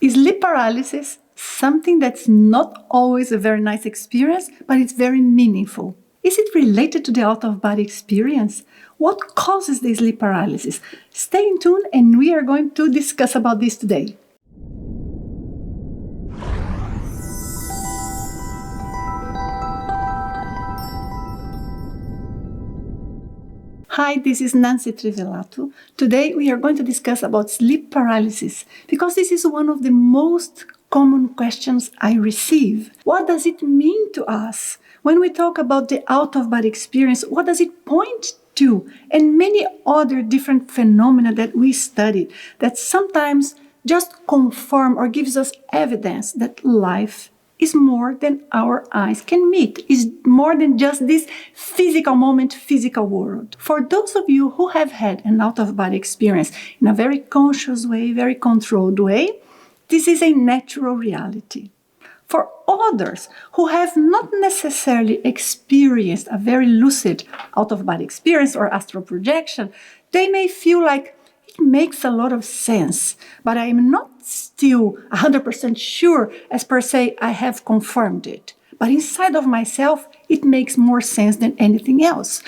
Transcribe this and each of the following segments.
Is sleep paralysis something that's not always a very nice experience, but it's very meaningful? Is it related to the out-of-body experience? What causes the sleep paralysis? Stay in tune and we are going to discuss about this today. Hi, this is Nancy Trivelato. Today we are going to discuss about sleep paralysis because this is one of the most common questions I receive. What does it mean to us? When we talk about the out-of-body experience, what does it point to? And many other different phenomena that we studied that sometimes just confirm or gives us evidence that life is more than our eyes can meet, is more than just this physical moment, physical world. For those of you who have had an out-of-body experience in a very conscious way, very controlled way, this is a natural reality. For others who have not necessarily experienced a very lucid out-of-body experience or astral projection, they may feel like it makes a lot of sense, but I am not still 100% sure as per se I have confirmed it. But inside of myself, it makes more sense than anything else.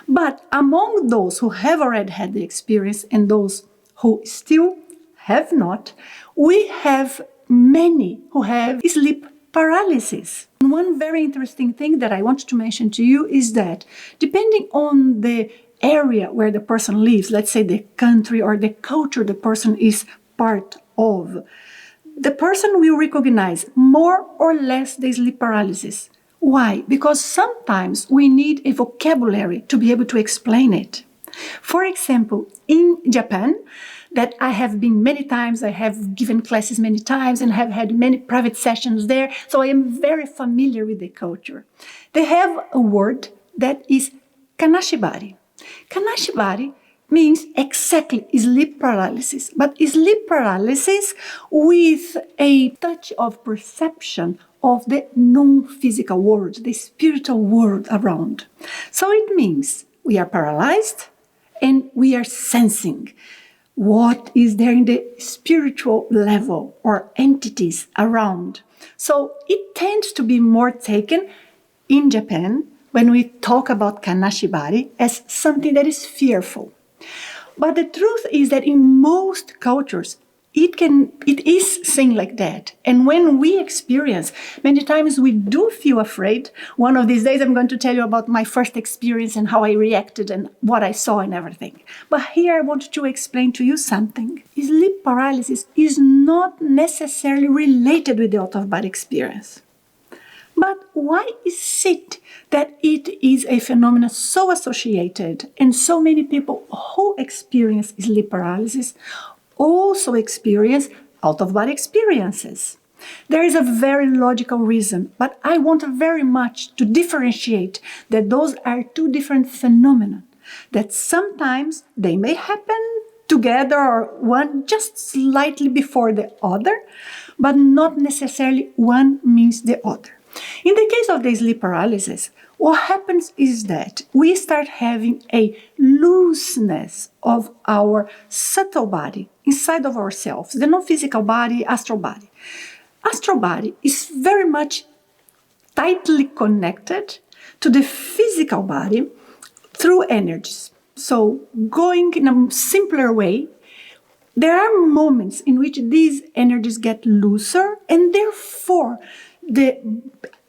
But among those who have already had the experience and those who still have not, we have many who have sleep paralysis. And one very interesting thing that I want to mention to you is that depending on the area where the person lives, let's say the country or the culture the person is part of, the person will recognize more or less the sleep paralysis. Why? Because sometimes we need a vocabulary to be able to explain it. For example, in Japan, that I have been many times, I have given classes many times and have had many private sessions there, so I am very familiar with the culture. They have a word that is kanashibari. Kanashibari means exactly sleep paralysis, but sleep paralysis with a touch of perception of the non-physical world, the spiritual world around. So it means we are paralyzed and we are sensing what is there in the spiritual level or entities around. So it tends to be more taken in Japan when we talk about kanashibari as something that is fearful. But the truth is that in most cultures, it is seen like that. And when we experience, many times we do feel afraid. One of these days I'm going to tell you about my first experience and how I reacted and what I saw and everything. But here I want to explain to you something. Sleep paralysis is not necessarily related with the out-of-body experience. But why is it that it is a phenomenon so associated and so many people who experience sleep paralysis also experience out-of-body experiences? There is a very logical reason, but I want very much to differentiate that those are two different phenomena, that sometimes they may happen together or one just slightly before the other, but not necessarily one means the other. In the case of the sleep paralysis, what happens is that we start having a looseness of our subtle body inside of ourselves, the non-physical body, astral body. Astral body is very much tightly connected to the physical body through energies. So going in a simpler way, there are moments in which these energies get looser and therefore the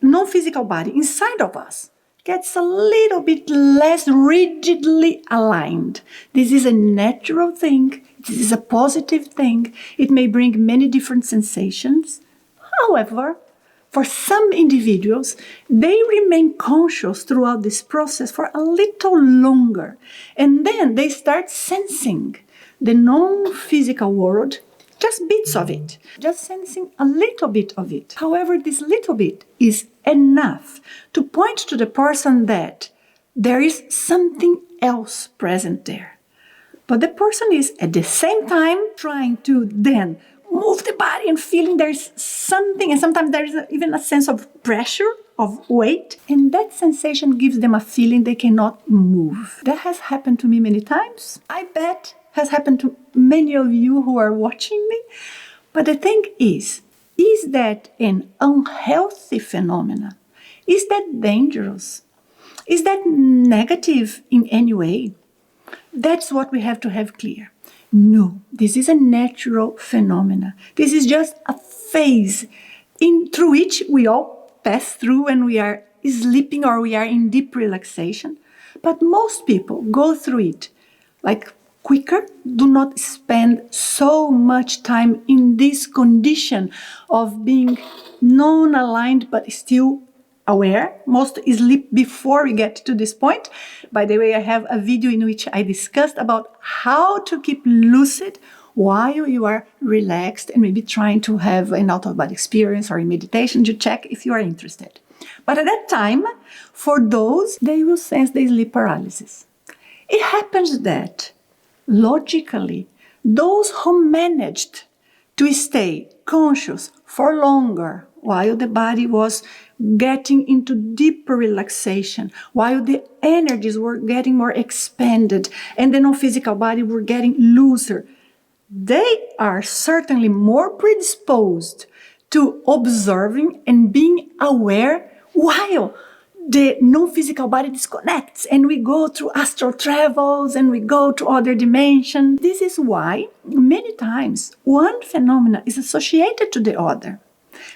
non-physical body inside of us gets a little bit less rigidly aligned. This is a natural thing. This is a positive thing. It may bring many different sensations. However, for some individuals, they remain conscious throughout this process for a little longer. And then they start sensing the non-physical world, just bits of it, just sensing a little bit of it. However, this little bit is enough to point to the person that there is something else present there. But the person is at the same time trying to then move the body and feeling there's something, and sometimes there is even a sense of pressure, of weight, and that sensation gives them a feeling they cannot move. That has happened to me many times. I bet has happened to many of you who are watching me. But the thing is that an unhealthy phenomenon? Is that dangerous? Is that negative in any way? That's what we have to have clear. No, this is a natural phenomenon. This is just a phase through which we all pass through when we are sleeping or we are in deep relaxation. But most people go through it like quicker, do not spend so much time in this condition of being non-aligned but still aware. Most sleep before we get to this point. By the way, I have a video in which I discussed about how to keep lucid while you are relaxed and maybe trying to have an out-of-body experience or in meditation. You check if you are interested. But at that time, for those, they will sense the sleep paralysis. It happens that, logically, those who managed to stay conscious for longer while the body was getting into deeper relaxation, while the energies were getting more expanded and the non-physical body were getting looser, they are certainly more predisposed to observing and being aware while the non-physical body disconnects and we go through astral travels and we go to other dimensions. This is why many times one phenomenon is associated to the other.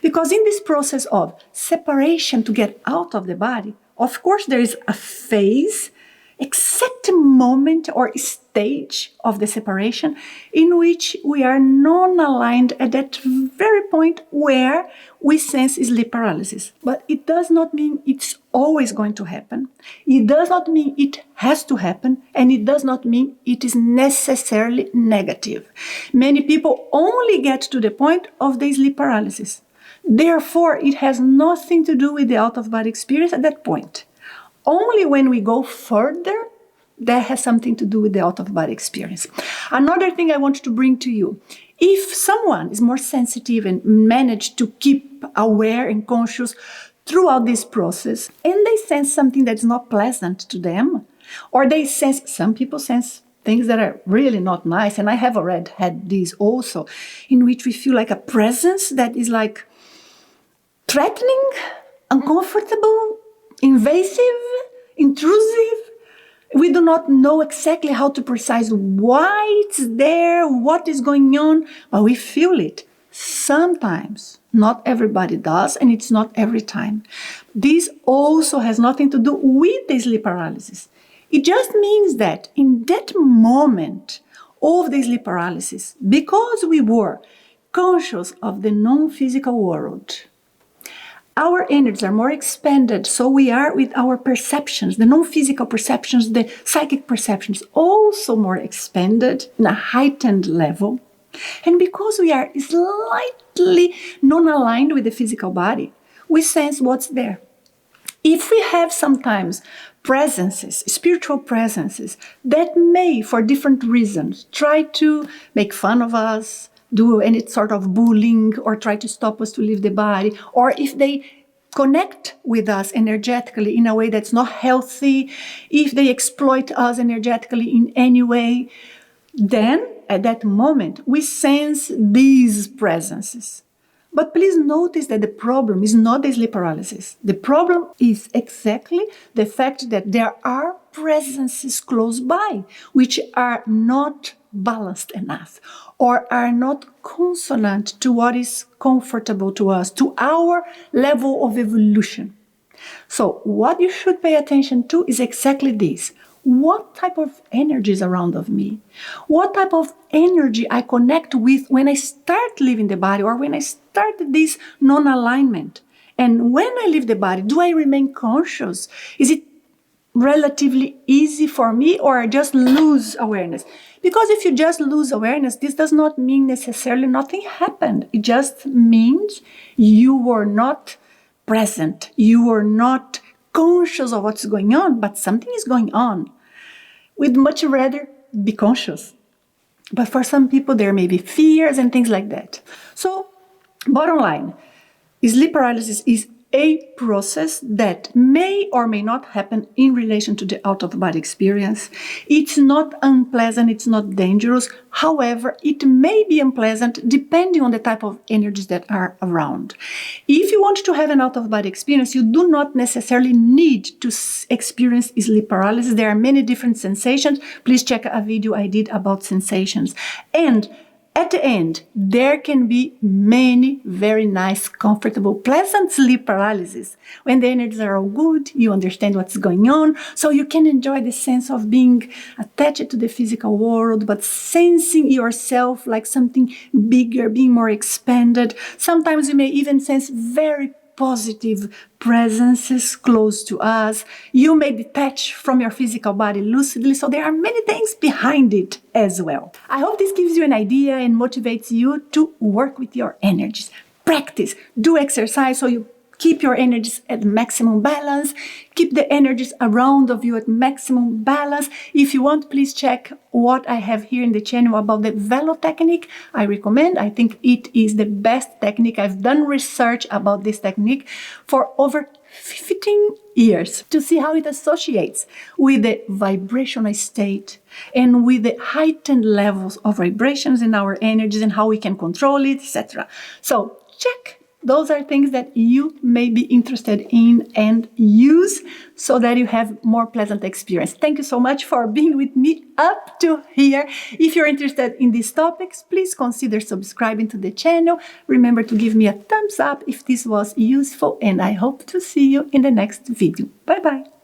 Because in this process of separation to get out of the body, of course there is a phase, exact moment or stage of the separation in which we are non-aligned at that very point where we sense sleep paralysis. But it does not mean it's always going to happen. It does not mean it has to happen, and it does not mean it is necessarily negative. Many people only get to the point of the sleep paralysis. Therefore, it has nothing to do with the out-of-body experience at that point. Only when we go further, that has something to do with the out-of-body experience. Another thing I want to bring to you, if someone is more sensitive and managed to keep aware and conscious throughout this process, and they sense something that's not pleasant to them, or they sense, some people sense things that are really not nice, and I have already had these also, in which we feel like a presence that is like threatening, uncomfortable, invasive, intrusive. We do not know exactly how to precise why it's there, what is going on, but we feel it. Sometimes, not everybody does, and it's not every time. This also has nothing to do with the sleep paralysis. It just means that in that moment of the sleep paralysis, because we were conscious of the non-physical world, our energies are more expanded, so we are with our perceptions, the non-physical perceptions, the psychic perceptions, also more expanded in a heightened level. And because we are slightly non-aligned with the physical body, we sense what's there. If we have sometimes presences, spiritual presences, that may, for different reasons, try to make fun of us, do any sort of bullying, or try to stop us to leave the body, or if they connect with us energetically in a way that's not healthy, if they exploit us energetically in any way, then at that moment we sense these presences. But please notice that the problem is not the sleep paralysis. The problem is exactly the fact that there are presences close by which are not balanced enough or are not consonant to what is comfortable to us, to our level of evolution. So what you should pay attention to is exactly this. What type of energy is around of me? What type of energy I connect with when I start leaving the body or when I start this non-alignment? And when I leave the body, do I remain conscious? Is it relatively easy for me or I just lose awareness? Because if you just lose awareness, this does not mean necessarily nothing happened. It just means you were not present. You were not conscious of what's going on, but something is going on. We'd much rather be conscious. But for some people, there may be fears and things like that. So, bottom line, sleep paralysis is a process that may or may not happen in relation to the out-of-body experience. It's not unpleasant, it's not dangerous. However, it may be unpleasant depending on the type of energies that are around. If you want to have an out-of-body experience, you do not necessarily need to experience sleep paralysis. There are many different sensations. Please check a video I did about sensations. And at the end, there can be many very nice, comfortable, pleasant sleep paralysis. When the energies are all good, you understand what's going on, so you can enjoy the sense of being attached to the physical world, but sensing yourself like something bigger, being more expanded. Sometimes you may even sense very positive presences close to us. You may detach from your physical body lucidly, so there are many things behind it as well. I hope this gives you an idea and motivates you to work with your energies. Practice, do exercise so you keep your energies at maximum balance. Keep the energies around of you at maximum balance. If you want, please check what I have here in the channel about the velo technique. I recommend. I think it is the best technique. I've done research about this technique for over 15 years to see how it associates with the vibrational state and with the heightened levels of vibrations in our energies and how we can control it, etc. So check. Those are things that you may be interested in and use so that you have more pleasant experience. Thank you so much for being with me up to here. If you're interested in these topics, please consider subscribing to the channel. Remember to give me a thumbs up if this was useful, and I hope to see you in the next video. Bye-bye.